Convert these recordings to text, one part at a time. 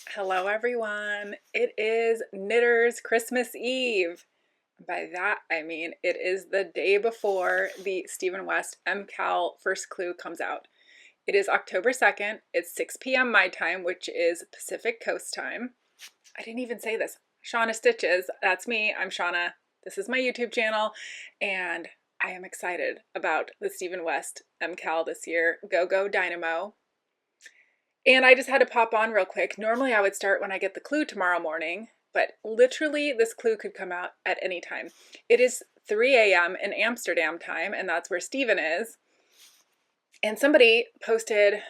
Hello everyone. It is Knitter's Christmas Eve. By that I mean it is the day before the Stephen West MKAL first clue comes out. It is October 2nd. It's 6 p.m. my time, which is Pacific Coast time. I didn't even say this. Shauna Stitches, that's me. I'm Shauna. This is my YouTube channel and I am excited about the Stephen West MKAL this year. Go Dynamo. And I just had to pop on real quick. Normally I would start when I get the clue tomorrow morning, but literally this clue could come out at any time. It is 3 a.m. in Amsterdam time, and that's where Stephen is. And somebody posted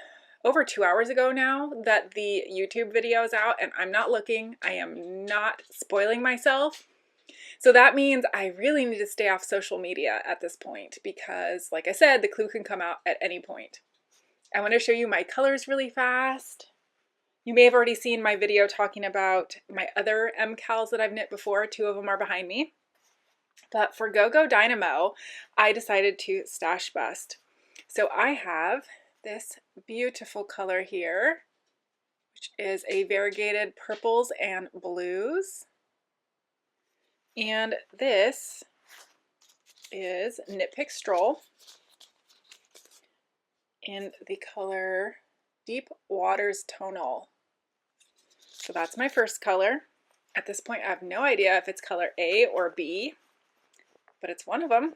over 2 hours ago now that the YouTube video is out, and I'm not looking. I am not spoiling myself. So that means I really need to stay off social media at this point because, like I said, the clue can come out at any point. I want to show you my colors really fast. You may have already seen my video talking about my other MKALs that I've knit before. 2 of them are behind me. But for Go Dynamo, I decided to stash bust. So I have this beautiful color here, which is a variegated purples and blues. And this is Knit Picks Stroll in the color Deep Waters Tonal. So that's my first color. At this point I have no idea if it's color A or B, but it's one of them.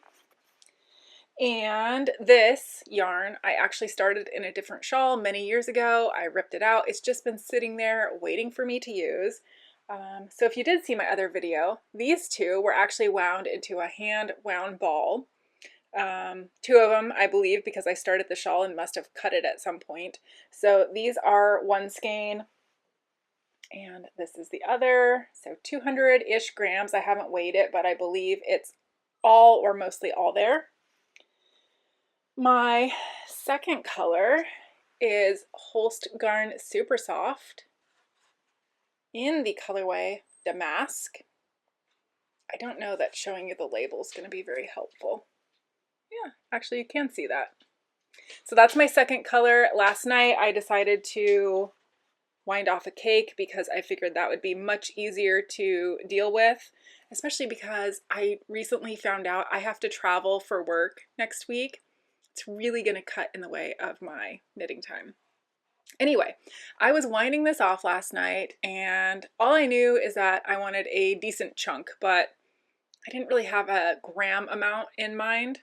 And this yarn I actually started in a different shawl many years ago. I ripped it out. It's just been sitting there waiting for me to use. So if you did see my other video, these two were actually wound into a hand wound ball. 2 of them, I believe, because I started the shawl and must have cut it at some point. So these are one skein, and this is the other. So 200-ish grams. I haven't weighed it, but I believe it's all or mostly all there. My second color is Holst Garn Supersoft in the colorway Damask. I don't know that showing you the label is going to be very helpful. Yeah, actually you can see that. So that's my second color. Last night I decided to wind off a cake because I figured that would be much easier to deal with, especially because I recently found out I have to travel for work next week. It's really going to cut in the way of my knitting time. Anyway, I was winding this off last night and all I knew is that I wanted a decent chunk, but I didn't really have a gram amount in mind.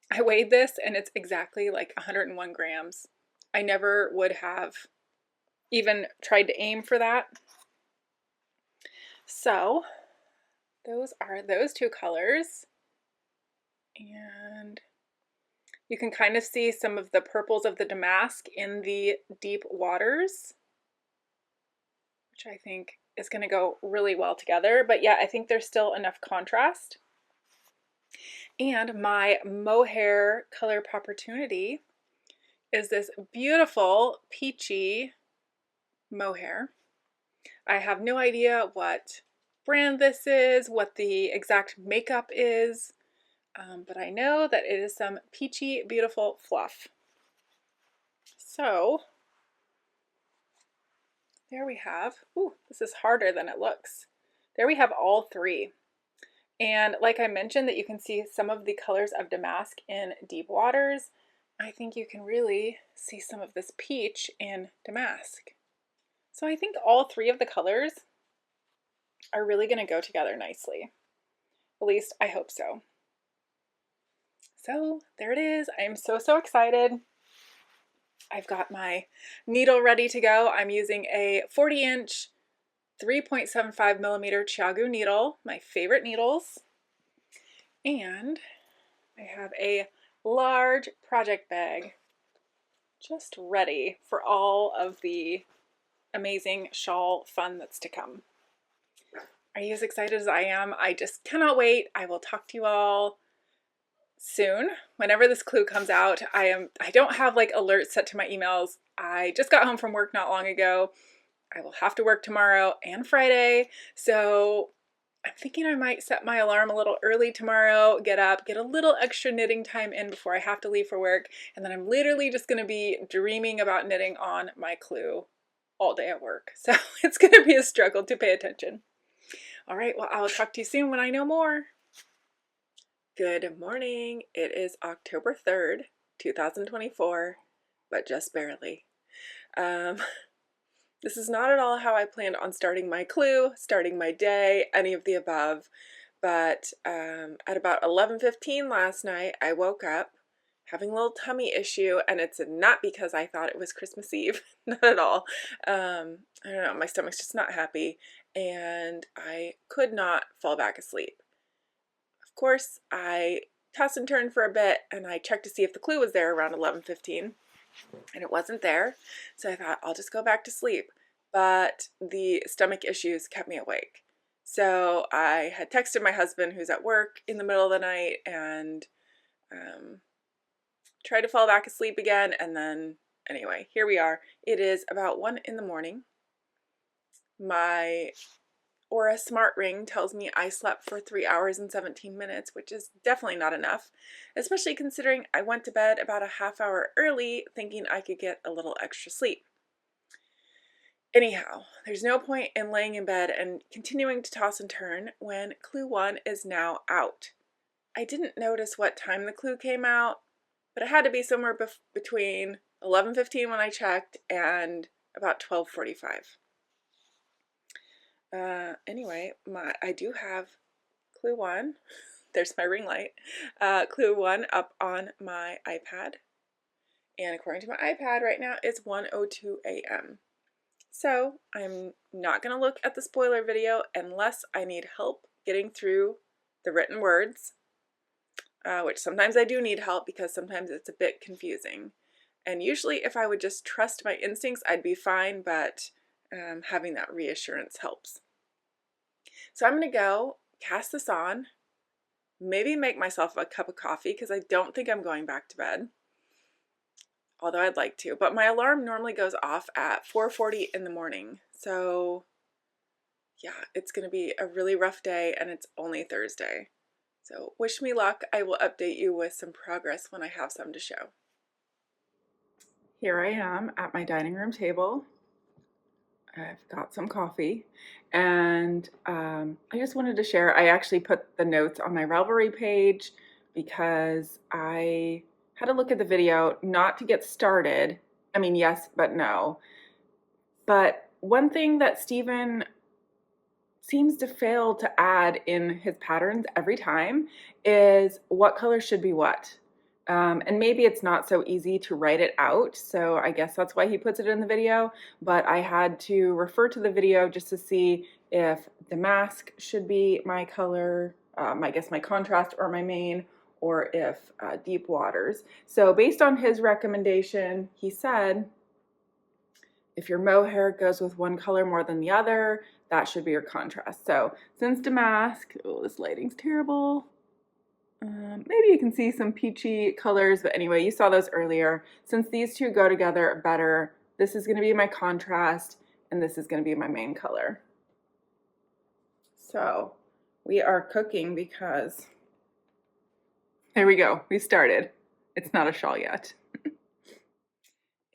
I weighed this and it's exactly like 101 grams. I never would have even tried to aim for that. So those are those 2 colors. And you can kind of see some of the purples of the Damask in the Deep Waters, which I think is going to go really well together. But yeah, I think there's still enough contrast. And my mohair color opportunity is this beautiful peachy mohair. I have no idea what brand this is, what the exact makeup is, but I know that it is some peachy, beautiful fluff. So there we have, ooh, this is harder than it looks. There we have all 3. And like I mentioned that you can see some of the colors of Damask in Deep Waters, I think you can really see some of this peach in Damask. So I think all 3 of the colors are really going to go together nicely. At least I hope so. So there it is. I'm so excited. I've got my needle ready to go. I'm using a 40-inch 3.75 millimeter Chiagu needle, my favorite needles. And I have a large project bag just ready for all of the amazing shawl fun that's to come. Are you as excited as I am? I just cannot wait. I will talk to you all soon. Whenever this clue comes out, I don't have like alerts set to my emails. I just got home from work not long ago. I will have to work tomorrow and Friday, so I'm thinking I might set my alarm a little early tomorrow, get up, get a little extra knitting time in before I have to leave for work, and then I'm literally just going to be dreaming about knitting on my clue all day at work. So it's going to be a struggle to pay attention. All right, well, I will talk to you soon when I know more. Good morning. It is October 3rd, 2024, but just barely. This is not at all how I planned on starting my clue, starting my day, any of the above. But at about 11:15 last night, I woke up having a little tummy issue, and it's not because I thought it was Christmas Eve, not at all. I don't know, my stomach's just not happy, and I could not fall back asleep. Of course, I tossed and turned for a bit, and I checked to see if the clue was there around 11:15, and it wasn't there. So I thought, I'll just go back to sleep. But the stomach issues kept me awake. So I had texted my husband, who's at work, in the middle of the night, and tried to fall back asleep again. And then, anyway, here we are. It is about 1 in the morning. My Aura Smart Ring tells me I slept for 3 hours and 17 minutes, which is definitely not enough, especially considering I went to bed about a half hour early thinking I could get a little extra sleep. Anyhow, there's no point in laying in bed and continuing to toss and turn when clue 1 is now out. I didn't notice what time the clue came out, but it had to be somewhere between 11:15 when I checked and about 12:45. Anyway, I do have clue 1. There's my ring light. Clue 1 up on my iPad. And according to my iPad right now, it's 1:02 a.m. So I'm not going to look at the spoiler video unless I need help getting through the written words, which sometimes I do need help because sometimes it's a bit confusing. And usually if I would just trust my instincts, I'd be fine, but having that reassurance helps. So I'm going to go cast this on, maybe make myself a cup of coffee because I don't think I'm going back to bed, although I'd like to. But my alarm normally goes off at 4:40 in the morning. So yeah, it's going to be a really rough day, and it's only Thursday. So wish me luck. I will update you with some progress when I have some to show. Here I am at my dining room table. I've got some coffee, and I just wanted to share. I actually put the notes on my Ravelry page because I had a look at the video, not to get started. I mean, yes, but no. But one thing that Stephen seems to fail to add in his patterns every time is what color should be what. And maybe it's not so easy to write it out, so I guess that's why he puts it in the video, but I had to refer to the video just to see if Damask should be my color, I guess my contrast or my main, or if Deep Waters. So based on his recommendation, he said, if your mohair goes with one color more than the other, that should be your contrast. So since Damask, oh, this lighting's terrible. Maybe you can see some peachy colors, but anyway, you saw those earlier. Since these two go together better, this is going to be my contrast, and this is going to be my main color. So we are cooking because, there we go, we started. It's not a shawl yet.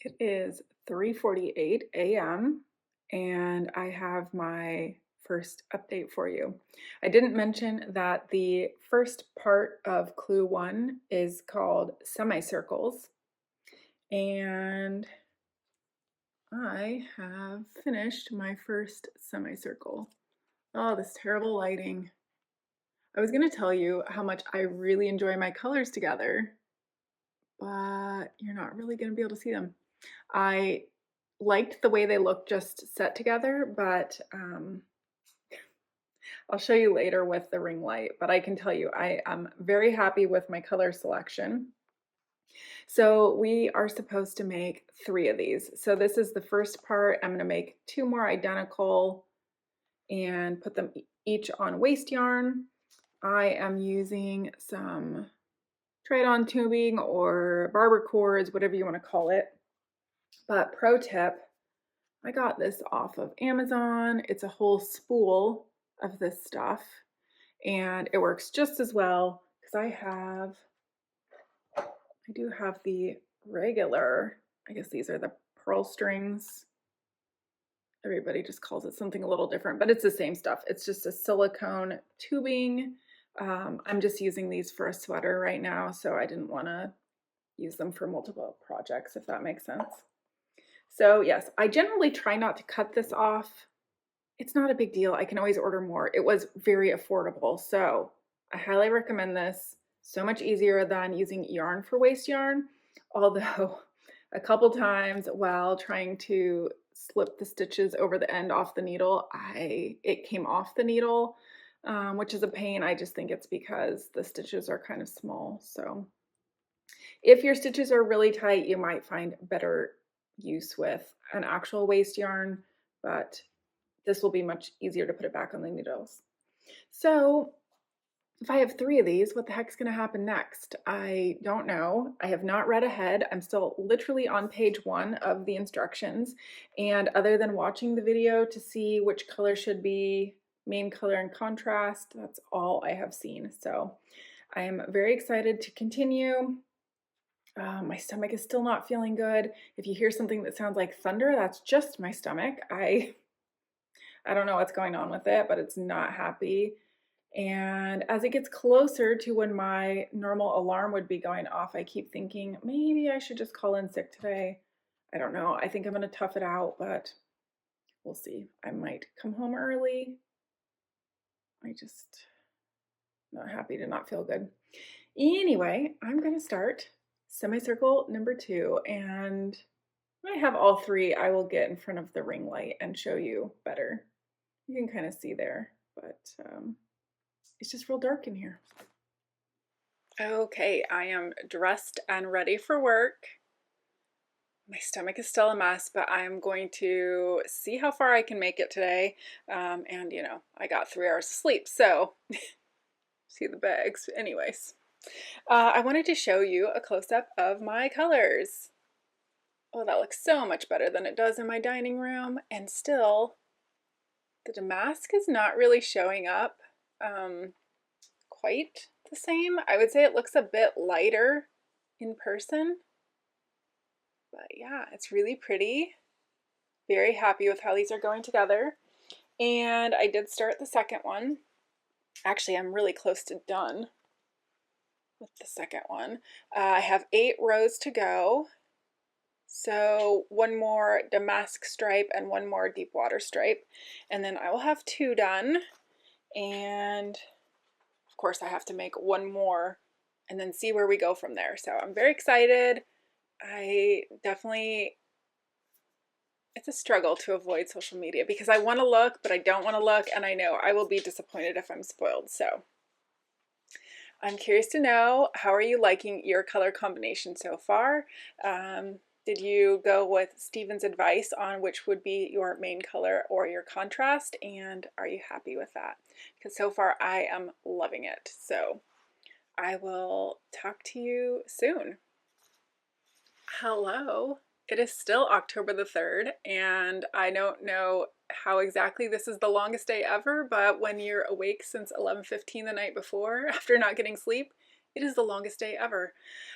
It is 3:48 a.m. and I have my first update for you. I didn't mention that the first part of clue 1 is called semicircles, and I have finished my first semicircle. Oh, this terrible lighting. I was going to tell you how much I really enjoy my colors together, but you're not really going to be able to see them. I liked the way they look just set together, but I'll show you later with the ring light, but I can tell you I am very happy with my color selection. So we are supposed to make 3 of these. So this is the first part. I'm going to make 2 more identical and put them each on waste yarn. I am using some trade-on tubing or barber cords, whatever you want to call it. But pro tip, I got this off of Amazon. It's a whole spool of this stuff, and it works just as well because I do have the regular, I guess these are the pearl strings. Everybody just calls it something a little different, but it's the same stuff. It's just a silicone tubing. I'm just using these for a sweater right now, so I didn't want to use them for multiple projects, if that makes sense. So yes, I generally try not to cut this off. It's not a big deal. I can always order more. It was very affordable, so I highly recommend this. So much easier than using yarn for waste yarn, although a couple times while trying to slip the stitches over the end off the needle, it came off the needle, which is a pain. I just think it's because the stitches are kind of small. So if your stitches are really tight, you might find better use with an actual waste yarn, but this will be much easier to put it back on the needles. So if I have 3 of these, what the heck's going to happen next? I don't know. I have not read ahead. I'm still literally on page 1 of the instructions. And other than watching the video to see which color should be main color and contrast, that's all I have seen. So I am very excited to continue. My stomach is still not feeling good. If you hear something that sounds like thunder, that's just my stomach. I don't know what's going on with it, but it's not happy. And as it gets closer to when my normal alarm would be going off, I keep thinking, maybe I should just call in sick today. I don't know. I think I'm going to tough it out, but we'll see. I might come home early. I just not happy to not feel good. Anyway, I'm going to start semicircle number 2, and when I have all 3, I will get in front of the ring light and show you better. You can kind of see there, but it's just real dark in here. Okay, I am dressed and ready for work. My stomach is still a mess, but I am going to see how far I can make it today. And you know, I got 3 hours of sleep, so see the bags. Anyways, I wanted to show you a close-up of my colors. Oh, that looks so much better than it does in my dining room, and still the damask is not really showing up quite the same. I would say it looks a bit lighter in person, but yeah, it's really pretty. Very happy with how these are going together. And I did start the second one. Actually, I'm really close to done with the second one. I have 8 rows to go. So 1 more damask stripe and 1 more deep water stripe. And then I will have 2 done. And of course I have to make 1 more and then see where we go from there. So I'm very excited. It's a struggle to avoid social media because I want to look, but I don't want to look, and I know I will be disappointed if I'm spoiled. So I'm curious to know, how are you liking your color combination so far? Did you go with Stephen's advice on which would be your main color or your contrast? And are you happy with that? Because so far I am loving it. So I will talk to you soon. Hello. It is still October the 3rd, and I don't know how exactly this is the longest day ever, but when you're awake since 11:15 the night before after not getting sleep, it is the longest day ever.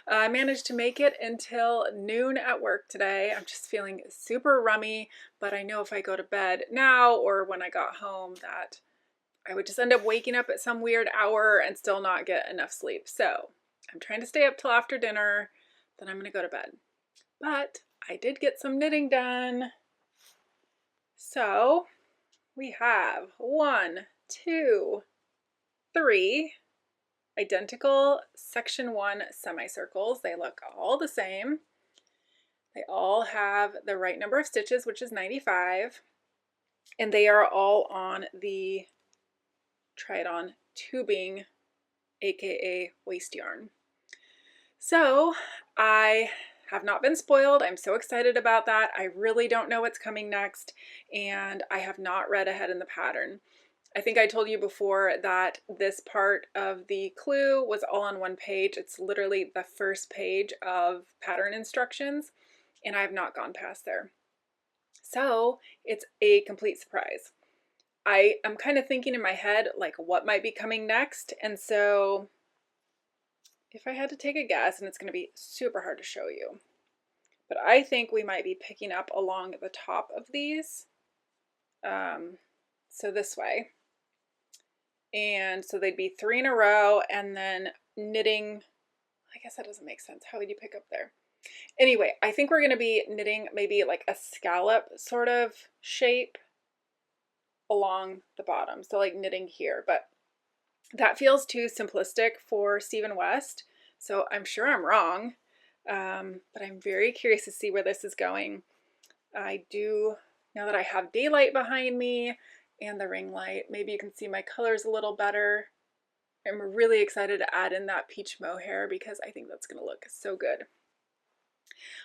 I managed to make it until noon at work today. I'm just feeling super rummy, but I know if I go to bed now or when I got home that I would just end up waking up at some weird hour and still not get enough sleep. So I'm trying to stay up till after dinner, then I'm going to go to bed. But I did get some knitting done. So we have 1, 2, 3 identical section 1 semicircles. They look all the same. They all have the right number of stitches, which is 95, and they are all on the try it on tubing, aka waste yarn. So I have not been spoiled. I'm so excited about that. I really don't know what's coming next, and I have not read ahead in the pattern. I think I told you before that this part of the clue was all on 1 page. It's literally the first page of pattern instructions, and I have not gone past there. So it's a complete surprise. I am kind of thinking in my head, like, what might be coming next, and so if I had to take a guess, and it's going to be super hard to show you, but I think we might be picking up along the top of these So this way. And so they'd be 3 in a row and then knitting. I guess that doesn't make sense. How would you pick up there? Anyway, I think we're going to be knitting maybe like a scallop sort of shape along the bottom. So like knitting here, but that feels too simplistic for Stephen West. So I'm sure I'm wrong, but I'm very curious to see where this is going. I do, now that I have daylight behind me and the ring light, maybe you can see my colors a little better. I'm really excited to add in that peach mohair because I think that's going to look so good.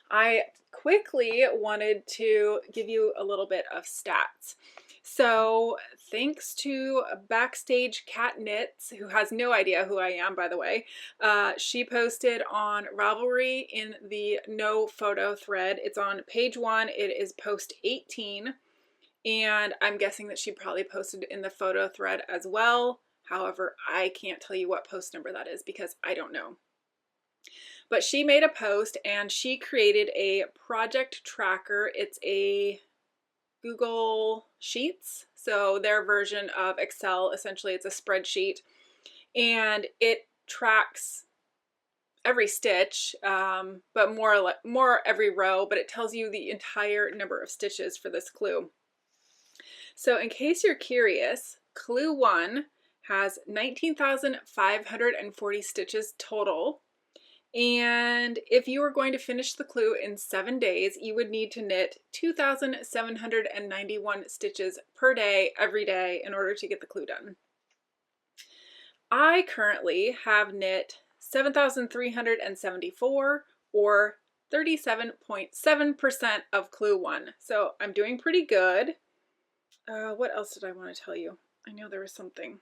I quickly wanted to give you a little bit of stats. So thanks to Backstage Cat Knits, who has no idea who I am, by the way, she posted on Ravelry in the no photo thread. It's on page 1. It is post 18. And I'm guessing that she probably posted in the photo thread as well. However, I can't tell you what post number that is because I don't know. But she made a post and she created a project tracker. It's a Google Sheets, so their version of Excel. Essentially, it's a spreadsheet, and it tracks every stitch, but more every row, but it tells you the entire number of stitches for this clue. So in case you're curious, clue 1 has 19,540 stitches total. And if you were going to finish the clue in 7 days, you would need to knit 2,791 stitches per day, every day, in order to get the clue done. I currently have knit 7,374, or 37.7% of clue 1. So I'm doing pretty good. What else did I want to tell you? I know there was something.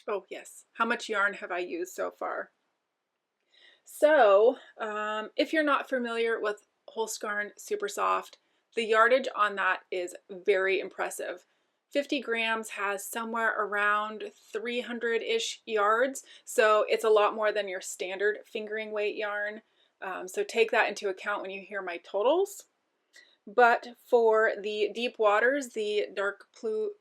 Oh yes, how much yarn have I used so far? So if you're not familiar with Holst Garn Supersoft, the yardage on that is very impressive. 50 grams has somewhere around 300-ish yards, so it's a lot more than your standard fingering weight yarn. So take that into account when you hear my totals. But for the Deep Waters, the dark blue,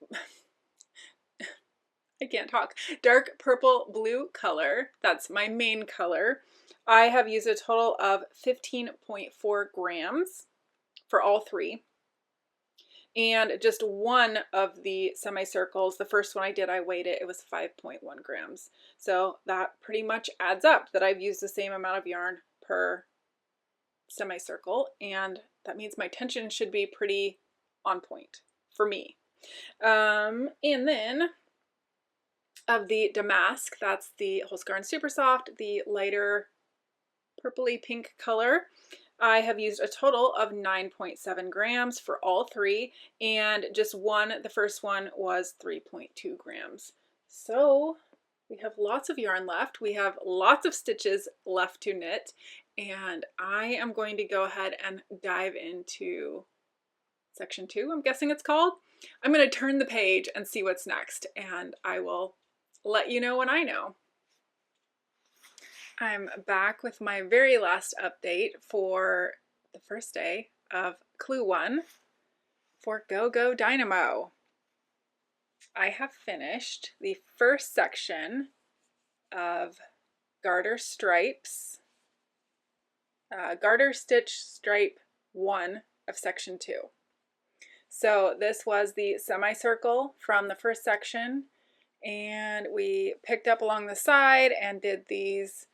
I can't talk, dark purple blue color, that's my main color, I have used a total of 15.4 grams for all 3. And just one of the semicircles, the first one I did, I weighed it, it was 5.1 grams. So that pretty much adds up that I've used the same amount of yarn per semicircle, and that means my tension should be pretty on point for me. And then of the Damask, that's the Holst Garn Supersoft, the lighter purpley pink color, I have used a total of 9.7 grams for all 3, and just one, the first one, was 3.2 grams. So we have lots of yarn left. We have lots of stitches left to knit, and I am going to go ahead and dive into section 2, I'm guessing it's called. I'm going to turn the page and see what's next, and I will let you know when I know. I'm back with my very last update for the first day of Clue 1 for Go Dynamo. I have finished the first section of garter stripes, garter stitch stripe 1 of section 2. So this was the semicircle from the first section, and we picked up along the side and did these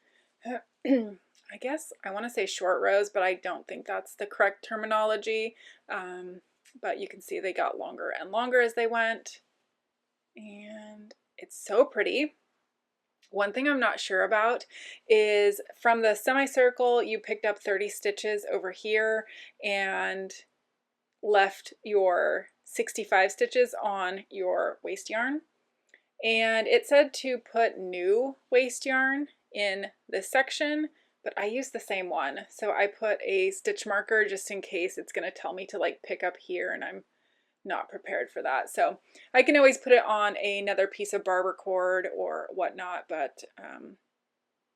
I guess I want to say short rows, but I don't think that's the correct terminology. But you can see they got longer and longer as they went, and it's so pretty. One thing I'm not sure about is from the semicircle, you picked up 30 stitches over here and left your 65 stitches on your waste yarn. And it said to put new waste yarn in this section, but I used the same one. So I put a stitch marker just in case it's going to tell me to like pick up here, and I'm not prepared for that. So I can always put it on another piece of barber cord or whatnot, but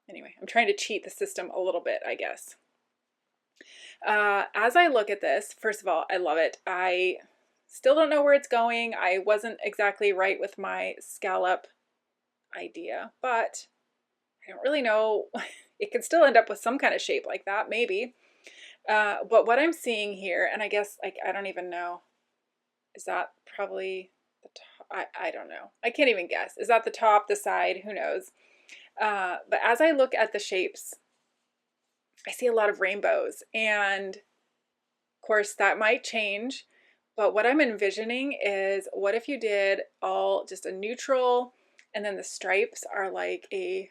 anyway, I'm trying to cheat the system a little bit, I guess. As I look at this, first of all, I love it. I Still don't know where it's going. I wasn't exactly right with my scallop idea, but I don't really know. It could still end up with some kind of shape like that, maybe. But what I'm seeing here, and I guess like I don't even know, is that probably the top? I don't know. I can't even guess. Is that the top, the side? Who knows? But as I look at the shapes, I see a lot of rainbows, and of course that might change. But what I'm envisioning is, what if you did all just a neutral, and then the stripes are like a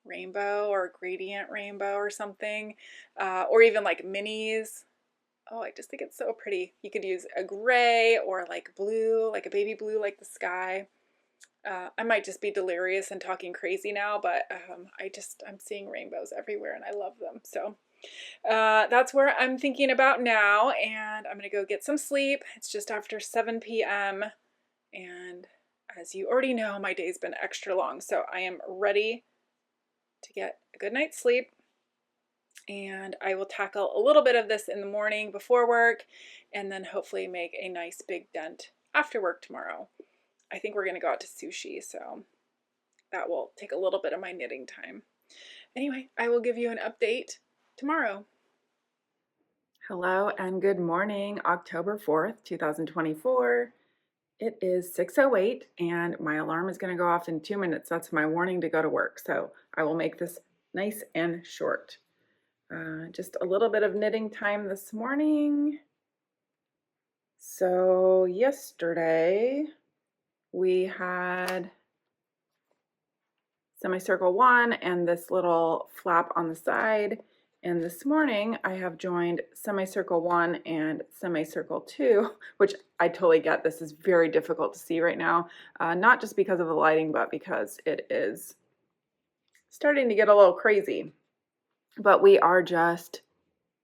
rainbow or gradient rainbow or something, or even like minis. Oh, I just think it's so pretty. You could use a gray or like blue, like a baby blue, like the sky. I might just be delirious and talking crazy now, but I'm seeing rainbows everywhere and I love them. So that's where I'm thinking about now, and I'm gonna go get some sleep. It's just after 7 p.m. and as you already know, my day's been extra long, so I am ready to get a good night's sleep. And I will tackle a little bit of this in the morning before work, and then hopefully make a nice big dent after work tomorrow. I think we're gonna go out to sushi, so that will take a little bit of my knitting time. Anyway, I will give you an update tomorrow. Hello and good morning, October 4th, 2024. It is 6:08 and my alarm is going to go off in 2 minutes. That's my warning to go to work. So I will make this nice and short. Just a little bit of knitting time this morning. So yesterday we had semicircle 1 and this little flap on the side. And this morning I have joined semicircle 1 and semicircle 2, which I totally get. This is very difficult to see right now, not just because of the lighting, but because it is starting to get a little crazy. But we are just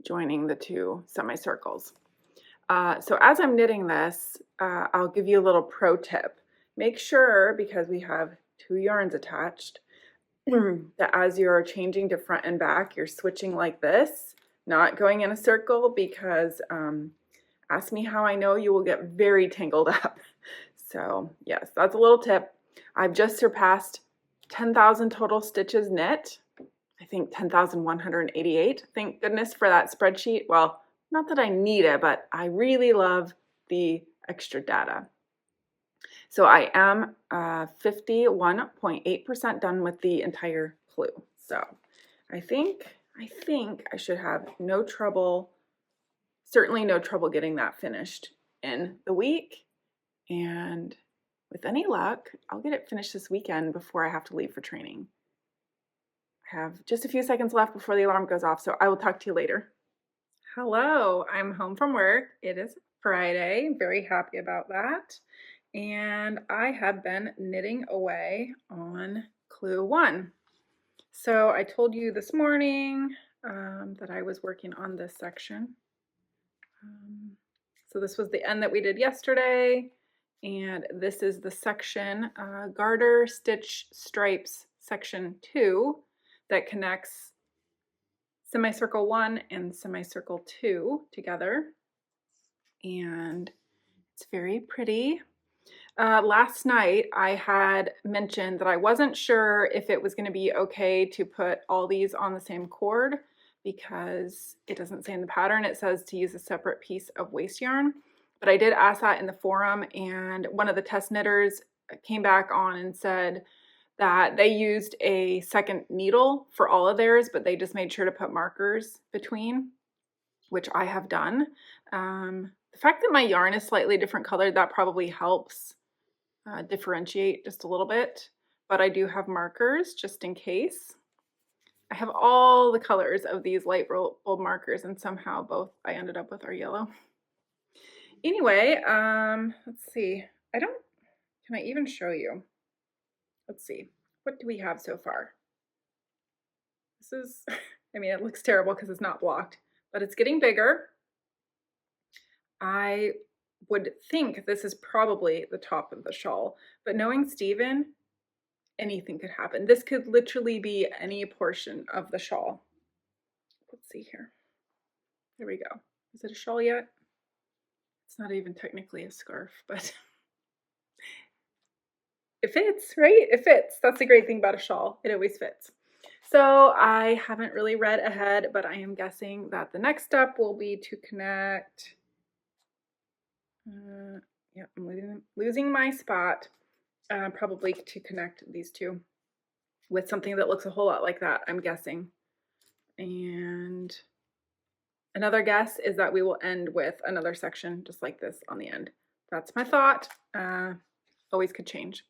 joining the 2 semicircles. So as I'm knitting this, I'll give you a little pro tip. Make sure, because we have 2 yarns attached, that as you're changing to front and back, you're switching like this, not going in a circle, because ask me how I know, you will get very tangled up. So yes, that's a little tip. I've just surpassed 10,000 total stitches knit. I think 10,188. Thank goodness for that spreadsheet. Well, not that I need it, but I really love the extra data. So I am 51.8% done with the entire clue. So I think I should have no trouble, certainly no trouble getting that finished in the week. And with any luck, I'll get it finished this weekend before I have to leave for training. I have just a few seconds left before the alarm goes off, so I will talk to you later. Hello, I'm home from work. It is Friday. Very happy about that. And I have been knitting away on clue 1. So I told you this morning that I was working on this section. So this was the end that we did yesterday, and this is the section, garter stitch stripes section 2, that connects semicircle 1 and semicircle 2 together, and it's very pretty. Last night I had mentioned that I wasn't sure if it was going to be okay to put all these on the same cord, because it doesn't say in the pattern, it says to use a separate piece of waste yarn. But I did ask that in the forum, and one of the test knitters came back on and said that they used a second needle for all of theirs, but they just made sure to put markers between, which I have done. The fact that my yarn is slightly different colored, that probably helps differentiate just a little bit, but I do have markers just in case. I have all the colors of these light bulb markers, and somehow both I ended up with are yellow. Anyway, let's see. Can I even show you? Let's see. What do we have so far? This is, I mean, it looks terrible because it's not blocked, but it's getting bigger. I would think this is probably the top of the shawl, but knowing Stephen, anything could happen. This could literally be any portion of the shawl. Let's see here. There we go. Is it a shawl yet? It's not even technically a scarf, but it fits, right? It fits. That's the great thing about a shawl. It always fits. So I haven't really read ahead, but I am guessing that the next step will be to connect. Yep, I'm losing my spot. Probably to connect these two with something that looks a whole lot like that, I'm guessing. And another guess is that we will end with another section just like this on the end. That's my thought. Always could change.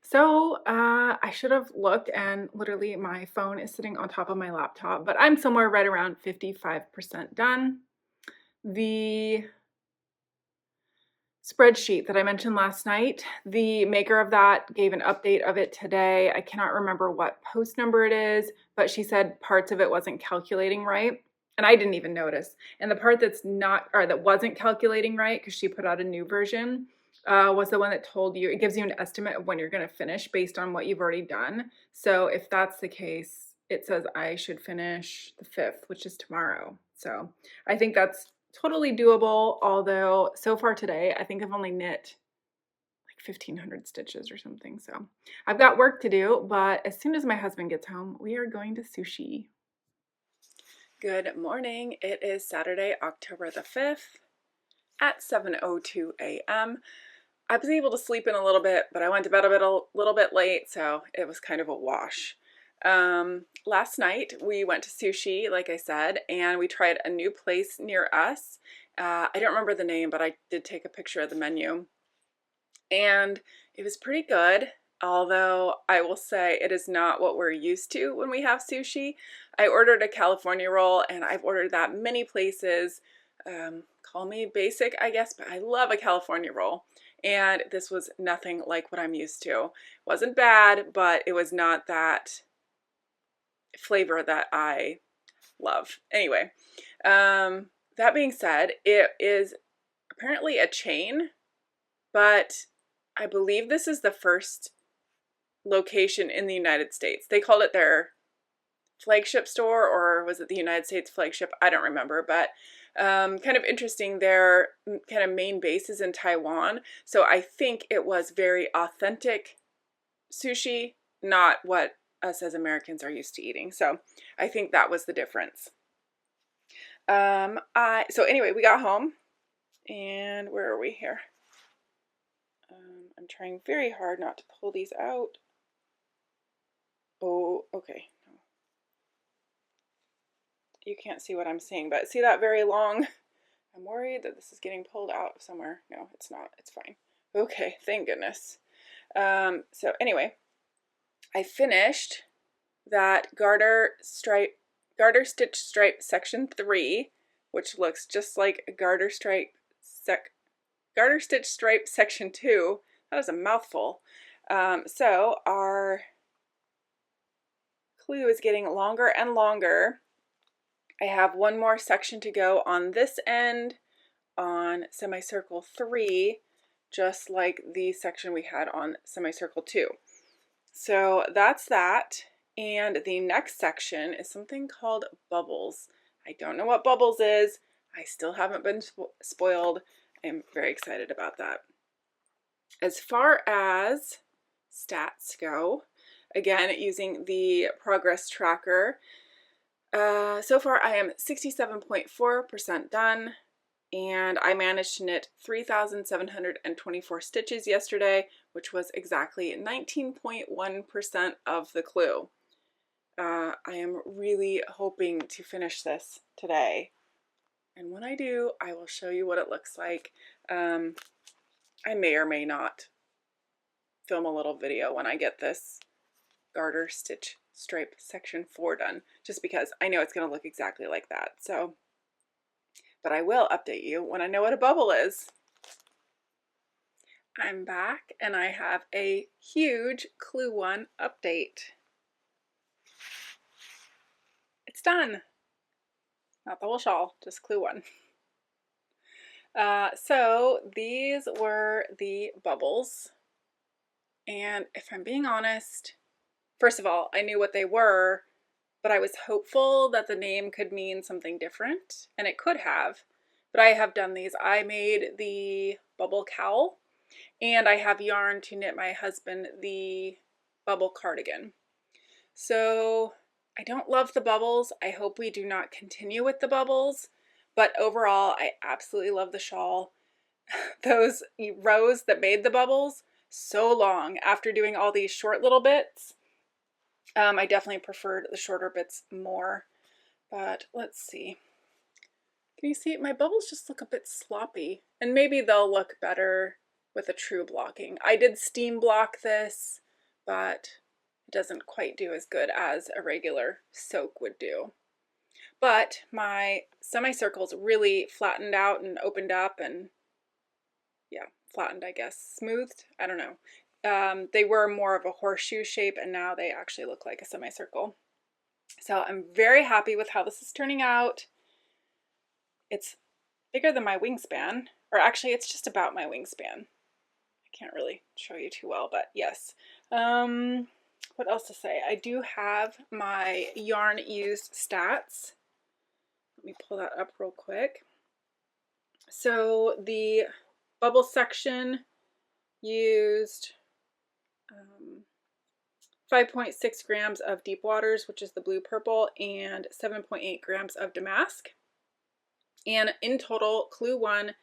So I should have looked, and literally my phone is sitting on top of my laptop, but I'm somewhere right around 55% done. The spreadsheet that I mentioned last night, the maker of that gave an update of it today. I cannot remember what post number it is, but she said parts of it wasn't calculating right. And I didn't even notice. And the part that's not, or that wasn't calculating right, because she put out a new version, was the one that told you, it gives you an estimate of when you're going to finish based on what you've already done. So if that's the case, it says I should finish the 5th, which is tomorrow. So I think that's totally doable, although so far today, I think I've only knit like 1,500 stitches or something. So I've got work to do, but as soon as my husband gets home, we are going to sushi. Good morning. It is Saturday, October the 5th at 7:02 a.m. I was able to sleep in a little bit, but I went to bed a little bit late, so it was kind of a wash. Last night we went to sushi, like I said, and we tried a new place near us. I don't remember the name, but I did take a picture of the menu, and it was pretty good. Although I will say it is not what we're used to when we have sushi. I ordered a California roll, and I've ordered that many places. Call me basic, I guess, but I love a California roll. And this was nothing like what I'm used to. It wasn't bad, but it was not that flavor that I love. Anyway, that being said, it is apparently a chain, but I believe this is the first location in the United States. They called it their flagship store, or was it the United States flagship? I don't remember, but kind of interesting. Their kind of main base is in Taiwan, so I think it was very authentic sushi, not what us as Americans are used to eating. So I think that was the difference. So anyway, we got home, and where are we here? I'm trying very hard not to pull these out. Oh, okay. You can't see what I'm seeing, but see that very long? I'm worried that this is getting pulled out somewhere. No, it's not. It's fine. Okay, thank goodness. So anyway, I finished that garter stitch stripe section 3, which looks just like a garter stitch stripe section 2. That is a mouthful. So our clue is getting longer and longer. I have one more section to go on this end on semicircle 3, just like the section we had on semicircle 2. So that's that. And the next section is something called bubbles. I don't know what bubbles is. I still haven't been spoiled. I'm very excited about that. As far as stats go, again, using the progress tracker, so far I am 67.4% done, and I managed to knit 3,724 stitches yesterday, which was exactly 19.1% of the clue. I am really hoping to finish this today, and when I do, I will show you what it looks like. I may or may not film a little video when I get this garter stitch stripe section 4 done, just because I know it's going to look exactly like that. So, but I will update you when I know what a bubble is. I'm back, and I have a huge Clue 1 update. It's done. Not the whole shawl, just Clue 1. So these were the bubbles, and if I'm being honest, first of all, I knew what they were, but I was hopeful that the name could mean something different, and it could have, but I have done these. I made the bubble cowl, and I have yarn to knit my husband the bubble cardigan. So I don't love the bubbles. I hope we do not continue with the bubbles, but overall I absolutely love the shawl. Those rows that made the bubbles, so long after doing all these short little bits. I definitely preferred the shorter bits more, but let's see. Can you see my bubbles just look a bit sloppy, and maybe they'll look better with a true blocking. I did steam block this, but it doesn't quite do as good as a regular soak would do. But my semicircles really flattened out and opened up, and yeah, flattened, I guess, smoothed, I don't know. They were more of a horseshoe shape, and now they actually look like a semicircle. So I'm very happy with how this is turning out. It's bigger than my wingspan, or actually it's just about my wingspan. I can't really show you too well, but yes. What else to say? I do have my yarn used stats. Let me pull that up real quick. So the bubble section used 5.6 grams of Deep Waters, which is the blue purple, and 7.8 grams of Damask. And in total, Clue 1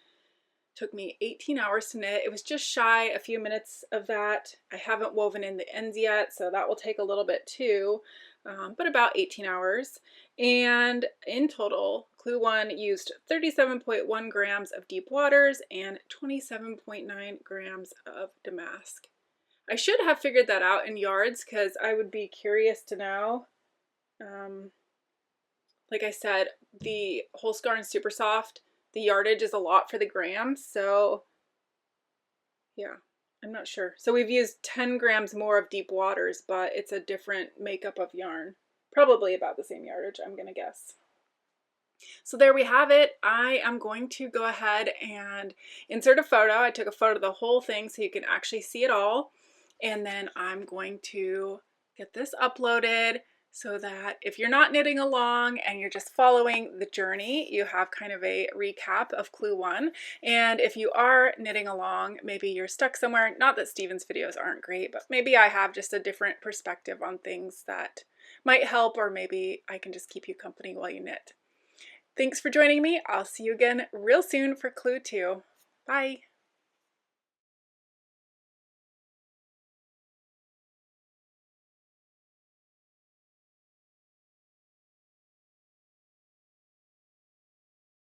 took me 18 hours to knit. It was just shy a few minutes of that. I haven't woven in the ends yet, so that will take a little bit too, but about 18 hours. And in total, Clue 1 used 37.1 grams of Deep Waters and 27.9 grams of Damask. I should have figured that out in yards because I would be curious to know. Like I said, the Holst Garn Supersoft, the yardage is a lot for the grams, so yeah, I'm not sure. So we've used 10 grams more of Deep Waters, but it's a different makeup of yarn. Probably about the same yardage, I'm gonna guess. So there we have it. I am going to go ahead and insert a photo. I took a photo of the whole thing so you can actually see it all. And then I'm going to get this uploaded so that if you're not knitting along and you're just following the journey, you have kind of a recap of Clue 1. And if you are knitting along, maybe you're stuck somewhere, not that Stephen's videos aren't great, but maybe I have just a different perspective on things that might help, or maybe I can just keep you company while you knit. Thanks for joining me. I'll see you again real soon for Clue 2. Bye.